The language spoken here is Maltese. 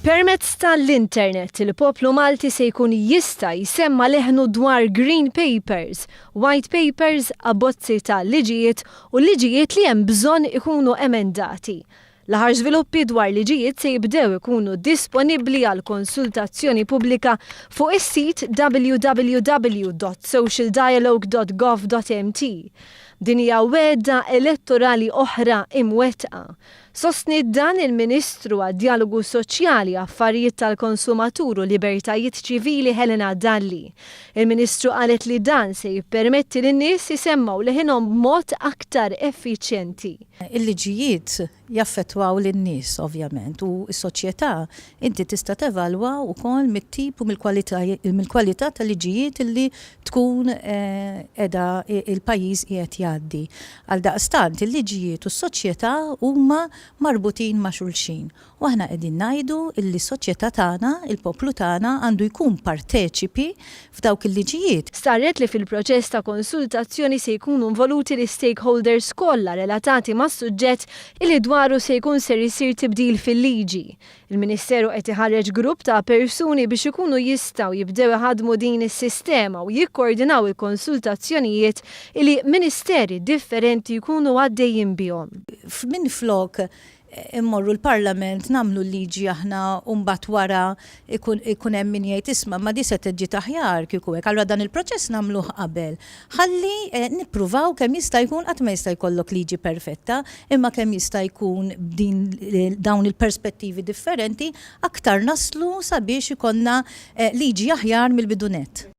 Permezz tal-internet il-poplu Malti se jkun jista' jsemma leħnu dwar green papers, white papers, abozzi tal-liġijiet u liġijiet li hemm bżonn ikunu emendati. L-aħħar żviluppi dwar liġijiet se jibdew ikunu disponibbli għal konsultazzjoni pubblika fuq is-sit www.socialdialogue.gov.mt. Din hija wedda elettorali oħra imwettqa. Sostniet dan il-Ministru għad-Dialogu Soċjali, Affarijiet tal-Konsumatur u Libertajiet Ċivili Helena Dalli. Il-Ministru qalet li dan se jippermetti lin-nies isemmaw leħinhom b'mod aktar effiċjenti. Il-liġijiet jaffettwaw lin-nies ovvjament u s-soċjetà inti tista' tevalwa wkoll mit-tip u mill-kwalità tal-liġijiet li tkun qiegħda il-pajjiż qiegħed jgħaddi. Għaldaqstant il-liġijiet u s-soċjetà huma marbutin ma' xulxin. U aħna qegħdin ngħidu li s-soċjetà tagħna, il-poplu tagħna għandu jkun parteċipi f'dawk il-liġijiet. Starret li fil-proċess ta' konsultazzjoni se jkunu involuti l-stakeholders kollha relatati mas-suġġett li dwaru se jkun ser isir tibdil fil-liġi. Il-Ministeru qed iħarreġ grupp ta' persuni biex ikunu jistgħu jibdew iħadmu din is-sistema u jikkoordinaw il-konsultazzjonijiet li ministeri differenti jkunu għaddejjin bihom. Minflok immorru l-Parlament namlu liġi aħna u mbagħad wara ikun hemm min jgħid isma' ma di se tiġi taħjar kieku hekk. Allura dan il-proċess nagħmluh qabel. Ħalli nippruvaw kemm jista' jkun qatt ma jista' jkollok liġi perfetta, imma kemm jista' jkun dawn il-perspettivi differenti aktar naslu sabiex ikollna liġi aħjar mill-bidunet.